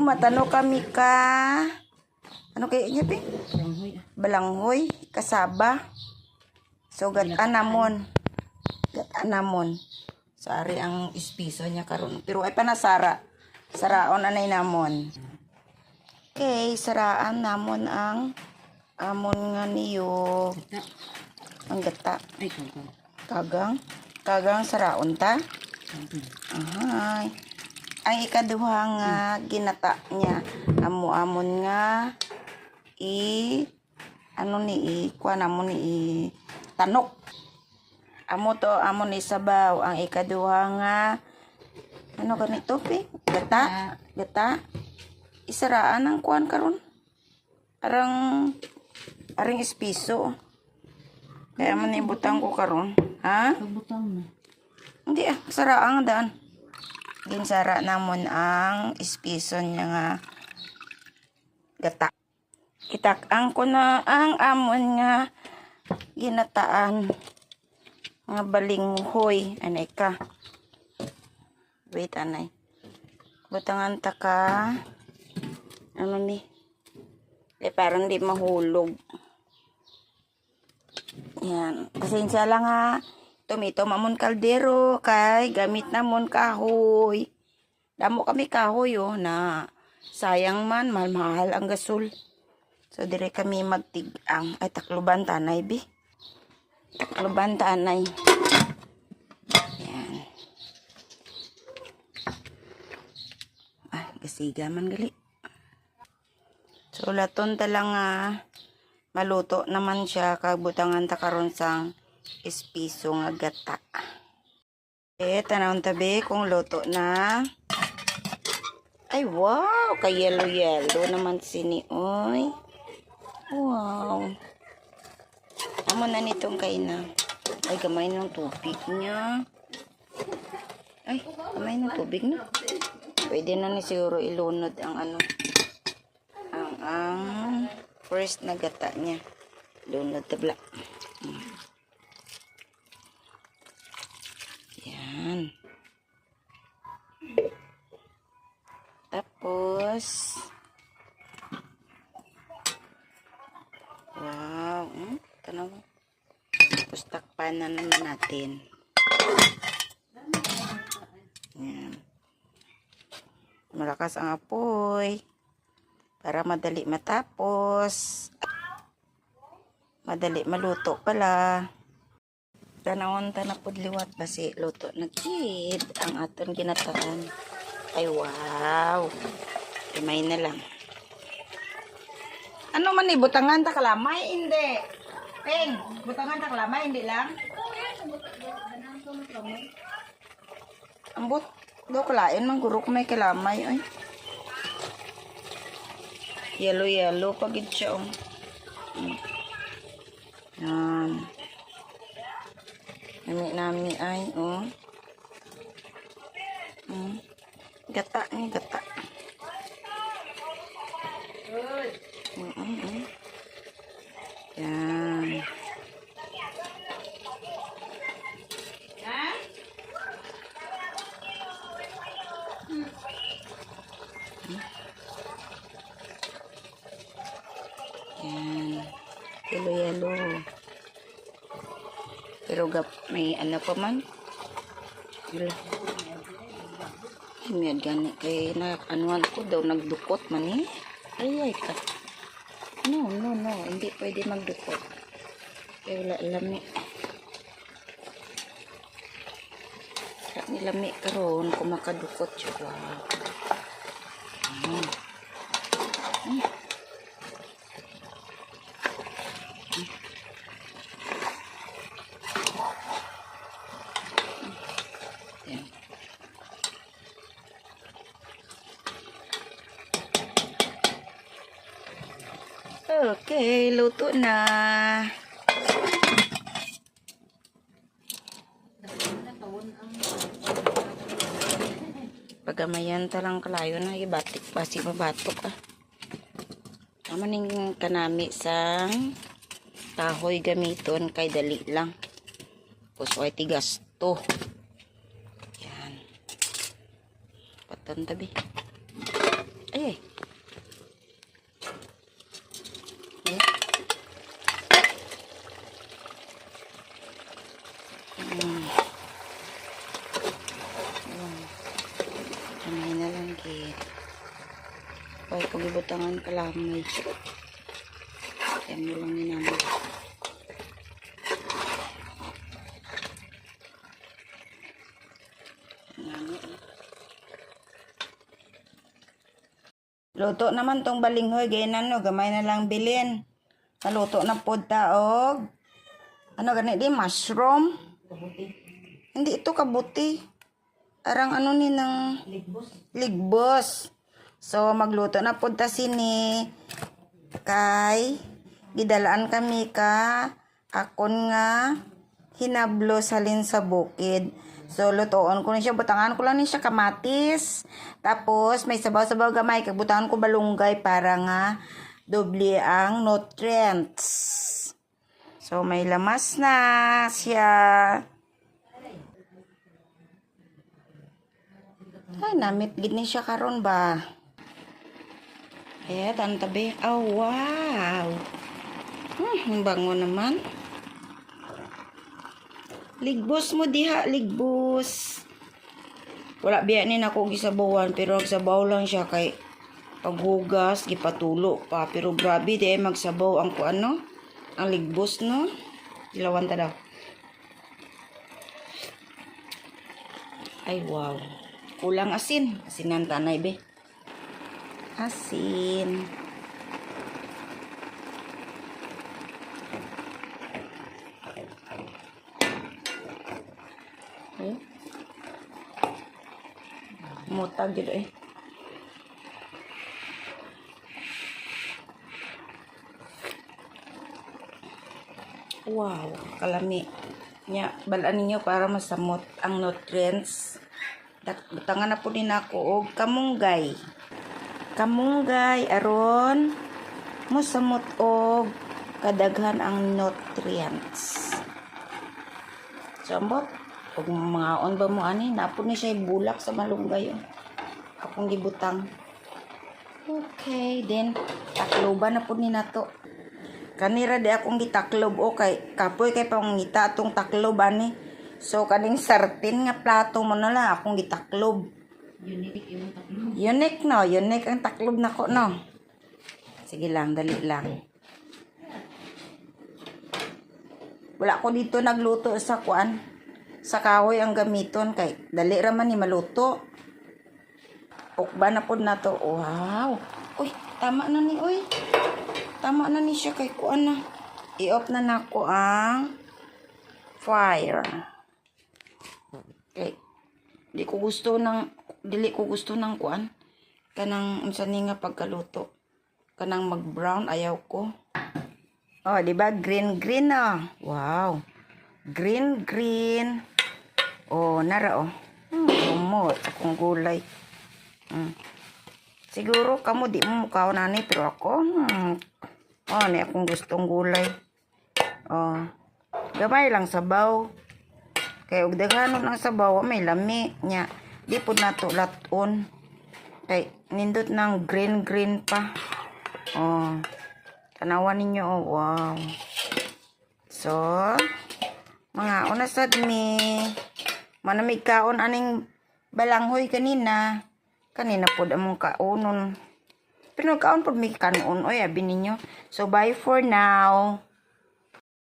matano kami ka. Ano kaya niya, Ping? Balanghoy. Kasaba. So, gatan namon. Gatan namon. So, ari ang ispiso niya karon. Pero ay panasara. Saraon anay namon. Okay, saraan namon ang amon nga niyo. Ang gata. Ay, kagang. Kagang. Kagang saraon ta. Ahay. Ang ikaduha nga ginata niya. Amo-amon nga ano ni kuan amon ni tanok. Amo to amon ni sabaw. Ang ikaduha nga ano ganito Ping? Gata. Gata. Isaraan ang kuan karon. Aring espiso. Kaya man ibutang ko karon. Ha? Kabutang na. Hindi saraan daan. Ginsara namon ang espiso niya nga gata. Itak-ang ko na ang amon nga ginataan nga balinghoy. Anay ka. Wait, anay. Butangan ta ka. Ano ni? Parang di mahulog. Yan. Pasensya lang ha. Tumito mamon kaldero kay gamit namon kahoy. Damo kami kahoy na sayang man mahal ang gasol. So dire kami magtig-ang ay takluban tanay bi. Takluban tanay. Yan. Ah, gasiga man gali. So laton talang maluto naman siya kabutangan ta karon sang espiso nga gata. Tanawon tabi kung luto na. Ay wow, kay yellow naman sini oy. Wow. Amo na nitong kaina. Ay gamay ng tubig niya. Ay, gamay ng tubig na. Pwede na ni siguro ilunod ang ano. Ang first na gata niya. Lunod tabla. Yan. Tapos wow. Tanaw. Tapos takpan na naman natin. Yan. Malakas ang apoy. Para madali matapos. Madali maluto pala. Tanawon tanapod liwat basi luto nagkid ang aton ginataan. Ay wow. Imay na lang. Ano man ni butangan ta kalamay hindi. Peng, butangan ta kalamay hindi lang. Ambot do kalain man guro ko may kalamay ay. Yellow pagid siya Yan. Nami ay Gata ni gata. Yan. Yan. Yellow. Pero may ano pa man. Himiyad gani kay na anuan ko daw nagdukot man Ay ka. No. Hindi pwede magdukot. Kaya wala lami. Kaya lami karon kung makadukot siya. Okay, luto na. Pagamayan talang kalayo na ibatik basi mabatok Tama ning kanami sa kahoy gamiton kay dali lang. Puso ay tigas to. Yan. Patan tabi. Ay. Okay. Pag pagibutangan ka lang may. Kaya mo lang ninamit. Luto naman tong balinghoy. Gainan no. Gamay na lang bilin. Naluto na po taog. Ano ganit di? Mushroom? Hindi ito kabuti. Arang ano ni ng ligbos. So magluto na po ta sini. Kay gidalaan kami ka akon nga hinablo salin sa bukid. So lutoon ko na siya, butangan ko lang ni siya kamatis. Tapos may sabaw-sabaw gamay, kay butangan ko balunggay para nga doble ang nutrients. So may lamas na siya. Ay, namit gid ni siya karon ba? Eh, tantabi. Oh, wow. Bango naman. Ligbos mo diha, ligbos. Wala biya ni nako gisabawan, pero nagsabaw lang siya kay paghugas, gipatulo pa. Pero grabe di magsabaw ang kuano, ang ligbos no. Ilawan ta daw. Ay wow. Kulang asin. Asinan tanay be. Asin. Mutag gitu eh. Wow, kalami. Nya, balaan ninyo para masamot ang nutrients. Butangan na po din ako og kamunggay. Kamunggay aron mosamot og kadaghan ang nutrients. Sambot. Kung mga on ba mo ani, napod ni siya bulak sa malunggay. Akong gibutang. Okay, then takloban na po ni nato. Kanira di akong gitaklob o kay kapoy kay pangita atong taklob ani. So kaning sartin nga plato mo na lang akong gitaklob. Unique yung taklob. Unique no, unique ang taklob nako no. Sige lang, dali lang. Wala ko dito nagluto sa kuan. Sa kahoy ang gamiton kay dali ra man ni maluto. Pukba na pod nato. Wow. Uy, tama na ni uy. Tama na ni siya kay kuan na. I-off na nako ang fire. Okay. Dili ko gusto ng kuan. Kanang unsa ni nga pagkaluto. Kanang mag-brown ayaw ko. Oh, di ba green na. Wow. Green. Oh, nara oh. Umot akong gulay. Siguro kamo di mo mukaw na ni pero ako. Oh, ni akong gustong gulay. Oh. Gamay lang sabaw. Kay og daghanon ang sabaw may lami nya. Di pud nato laton. Kay nindot ng green pa. Oh. Tanawan ninyo oh. Wow. So, mga unasad mi manamig kaon aning balanghoy kanina pod among kaunon pero kaon pod mi kanon oy abi ninyo. So bye for now.